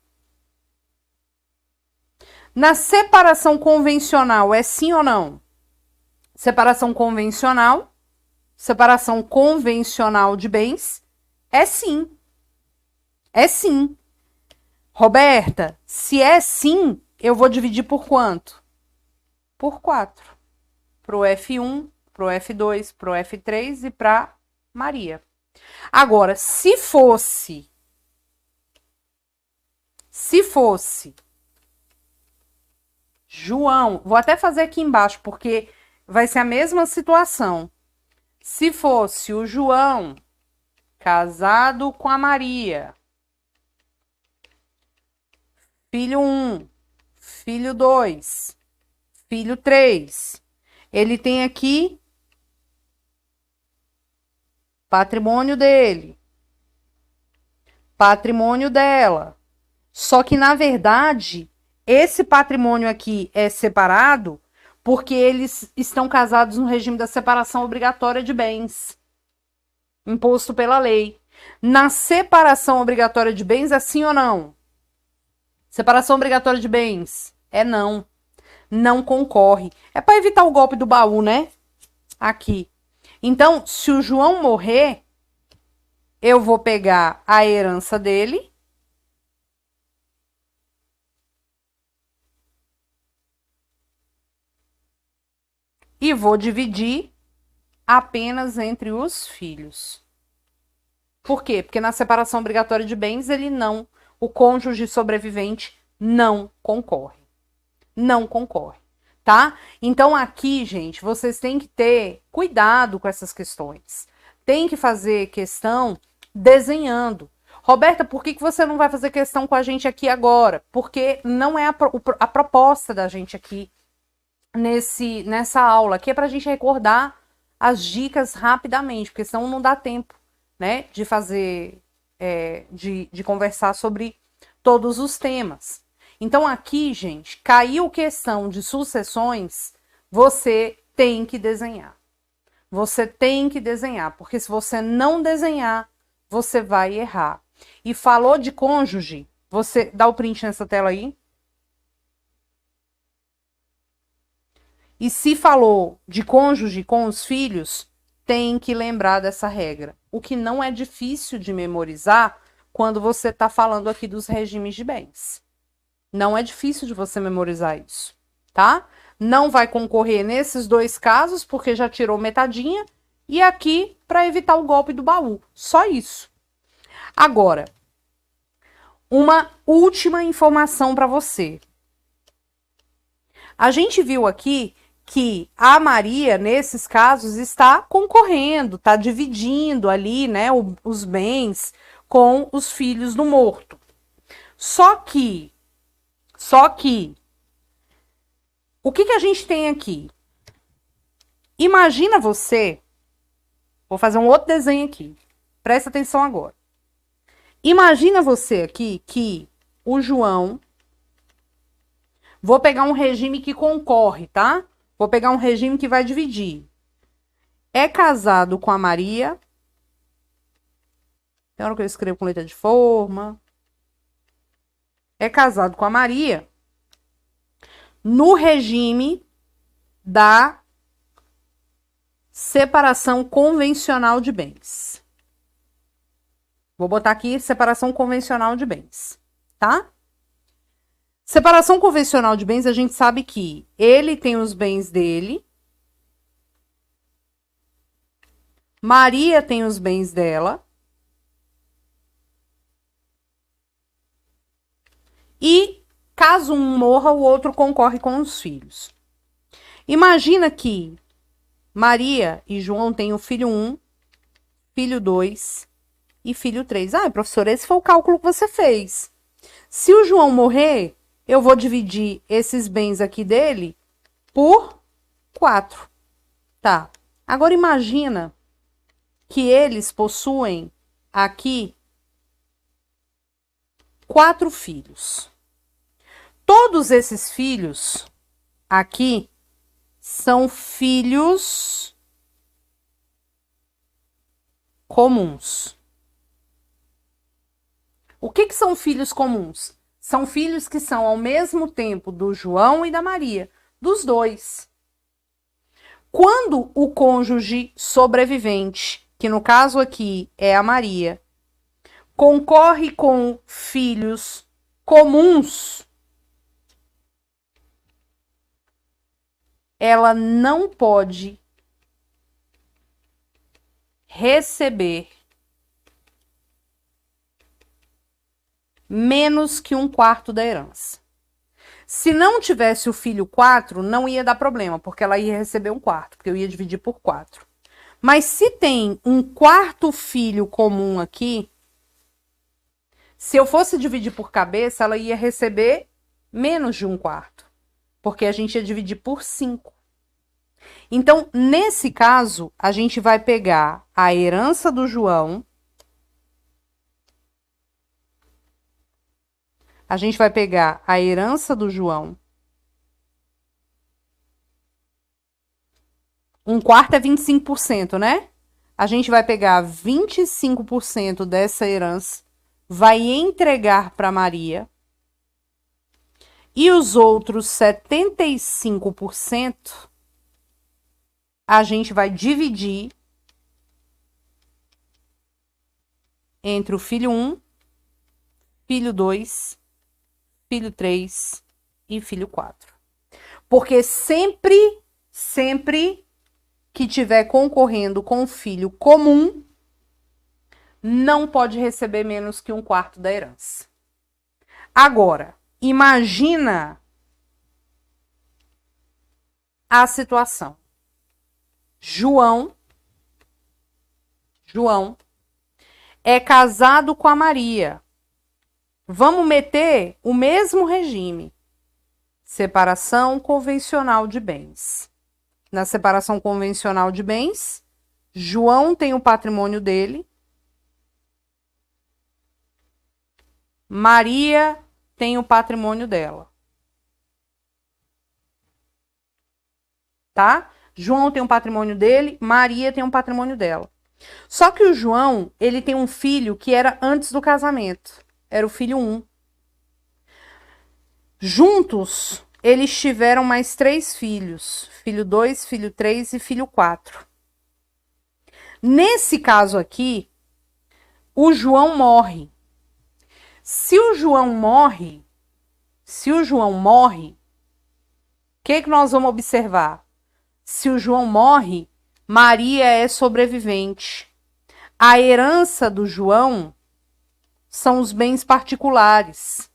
Na separação convencional, é sim ou não? Separação convencional de bens, é sim. É sim. Roberta, se é sim, eu vou dividir por quanto? Por 4. Para o F1, para o F2, para o F3 e para Maria. Agora, se fosse João, vou até fazer aqui embaixo, porque vai ser a mesma situação. Se fosse o João casado com a Maria, filho 1, filho 2, filho 3, ele tem aqui patrimônio dele, patrimônio dela. Só que, na verdade, esse patrimônio aqui é separado porque eles estão casados no regime da separação obrigatória de bens, imposto pela lei. Na separação obrigatória de bens, é sim ou não? Separação obrigatória de bens? É não. Não concorre. É para evitar o golpe do baú, né? Aqui. Então, se o João morrer, eu vou pegar a herança dele e vou dividir apenas entre os filhos. Por quê? Porque na separação obrigatória de bens, o cônjuge sobrevivente não concorre. Não concorre, tá? Então aqui, gente, vocês têm que ter cuidado com essas questões. Tem que fazer questão desenhando. Roberta, por que você não vai fazer questão com a gente aqui agora? Porque não é a proposta da gente aqui nessa aula. Aqui é para a gente recordar as dicas rapidamente, porque senão não dá tempo, né, de fazer, de conversar sobre todos os temas. Então aqui, gente, caiu questão de sucessões, você tem que desenhar. Você tem que desenhar, porque se você não desenhar, você vai errar. E falou de cônjuge, você dá o print nessa tela aí. E se falou de cônjuge com os filhos, tem que lembrar dessa regra. O que não é difícil de memorizar quando você está falando aqui dos regimes de bens. Não é difícil de você memorizar isso, tá? Não vai concorrer nesses dois casos, porque já tirou metadinha. E aqui, para evitar o golpe do baú. Só isso. Agora, uma última informação para você. A gente viu aqui que a Maria, nesses casos, está concorrendo, está dividindo ali, né, os bens com os filhos do morto. Só que, o que a gente tem aqui? Imagina você, vou fazer um outro desenho aqui, presta atenção agora. Imagina você aqui que o João, vou pegar um regime que concorre, tá? Vou pegar um regime que vai dividir. É casado com a Maria. Tem hora que eu escrevo com letra de forma. É casado com a Maria no regime da separação convencional de bens. Vou botar aqui separação convencional de bens, tá? Separação convencional de bens, a gente sabe que ele tem os bens dele, Maria tem os bens dela, e caso um morra, o outro concorre com os filhos. Imagina que Maria e João têm o filho 1, filho 2 e filho 3. Ah, professora, esse foi o cálculo que você fez. Se o João morrer, eu vou dividir esses bens aqui dele por 4. Tá. Agora imagina que eles possuem aqui 4 filhos. Todos esses filhos aqui são filhos comuns. O que são filhos comuns? São filhos que são ao mesmo tempo do João e da Maria, dos dois. Quando o cônjuge sobrevivente, que no caso aqui é a Maria, concorre com filhos comuns, ela não pode receber menos que 1/4 da herança. Se não tivesse o filho 4, não ia dar problema, porque ela ia receber 1/4, porque eu ia dividir por 4. Mas se tem 1/4 filho comum aqui, se eu fosse dividir por cabeça, ela ia receber menos de 1/4, porque a gente ia dividir por 5. Então, nesse caso, a gente vai pegar a herança do João, a gente vai pegar a herança do João. 1/4 é 25%, né? A gente vai pegar 25% dessa herança, vai entregar para Maria. E os outros 75% a gente vai dividir entre o filho 1, filho 2, filho 3 e filho 4. Porque sempre que tiver concorrendo com o filho comum, não pode receber menos que 1/4 da herança. Agora, imagina a situação. João é casado com a Maria. Vamos meter o mesmo regime. Separação convencional de bens. Na separação convencional de bens, João tem o patrimônio dele. Maria tem o patrimônio dela. Tá? João tem um patrimônio dele, Maria tem um patrimônio dela. Só que o João, ele tem um filho que era antes do casamento. Era o filho 1. Juntos, eles tiveram mais 3 filhos. Filho 2, filho 3 e filho 4. Nesse caso aqui, o João morre. Se o João morre, o que nós vamos observar? Se o João morre, Maria é sobrevivente. A herança do João são os bens particulares.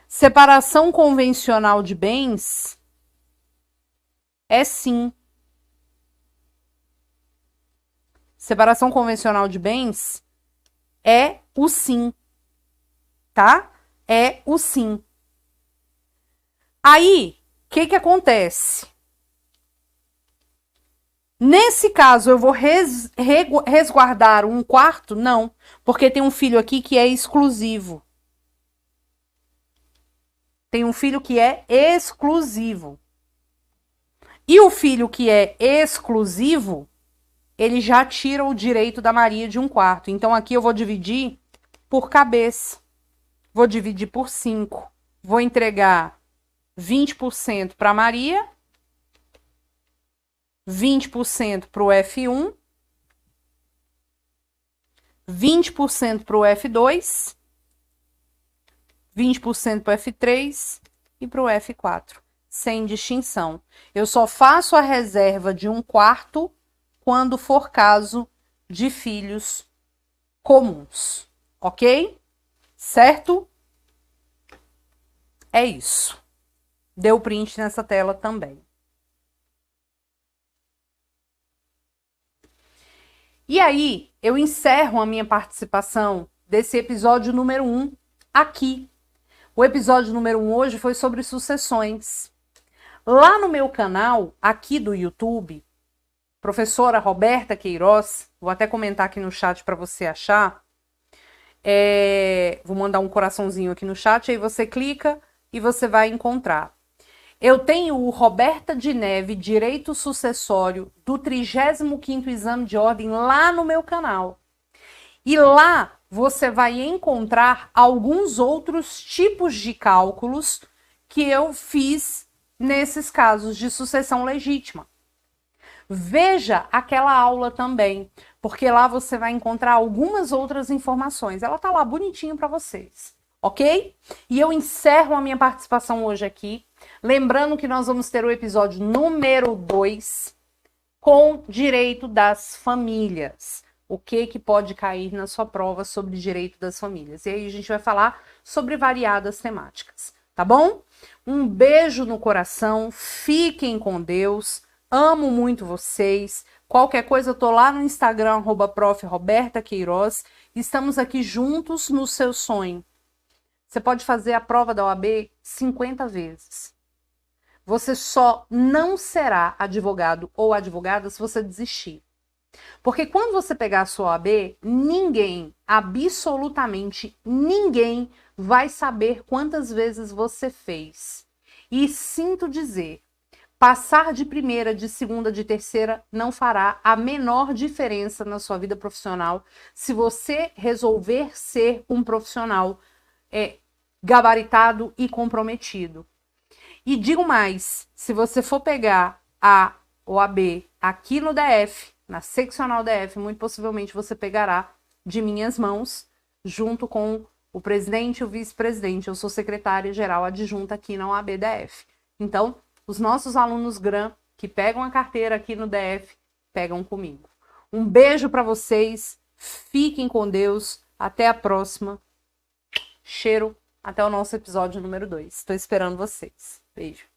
Separação convencional de bens é sim. Separação convencional de bens é o sim. Tá? É o sim. Aí, o que acontece? Nesse caso, eu vou resguardar 1/4? Não, porque tem um filho aqui que é exclusivo. Tem um filho que é exclusivo. E o filho que é exclusivo, ele já tira o direito da Maria de 1/4. Então, aqui eu vou dividir por cabeça. Vou dividir por 5. Vou entregar 20% para Maria, 20% para o F1, 20% para o F2, 20% para o F3 e para o F4, sem distinção. Eu só faço a reserva de 1/4 quando for caso de filhos comuns, ok? Certo? É isso. Deu print nessa tela também. E aí, eu encerro a minha participação desse episódio número 1 aqui. O episódio número 1 hoje foi sobre sucessões. Lá no meu canal, aqui do YouTube, professora Roberta Queiroz, vou até comentar aqui no chat para você achar. Vou mandar um coraçãozinho aqui no chat, aí você clica e você vai encontrar. Eu tenho o Roberta de Neve Direito Sucessório do 35º Exame de Ordem lá no meu canal. E lá você vai encontrar alguns outros tipos de cálculos que eu fiz nesses casos de sucessão legítima. Veja aquela aula também, porque lá você vai encontrar algumas outras informações. Ela tá lá bonitinho para vocês, ok? E eu encerro a minha participação hoje aqui, lembrando que nós vamos ter o episódio número 2 com direito das famílias. O que pode cair na sua prova sobre direito das famílias. E aí a gente vai falar sobre variadas temáticas, tá bom? Um beijo no coração, fiquem com Deus, amo muito vocês. Qualquer coisa eu tô lá no Instagram, @prof. Roberta Queiroz. Estamos aqui juntos no seu sonho. Você pode fazer a prova da OAB 50 vezes. Você só não será advogado ou advogada se você desistir. Porque quando você pegar a sua OAB, ninguém, absolutamente ninguém, vai saber quantas vezes você fez. E sinto dizer, passar de primeira, de segunda, de terceira não fará a menor diferença na sua vida profissional se você resolver ser um profissional gabaritado e comprometido. E digo mais, se você for pegar a OAB aqui no DF, na seccional DF, muito possivelmente você pegará de minhas mãos, junto com o presidente e o vice-presidente. Eu sou secretária-geral adjunta aqui na OAB DF. Então, os nossos alunos GRAM que pegam a carteira aqui no DF, pegam comigo. Um beijo para vocês, fiquem com Deus, até a próxima. Cheiro, até o nosso episódio número 2. Estou esperando vocês. Beijo.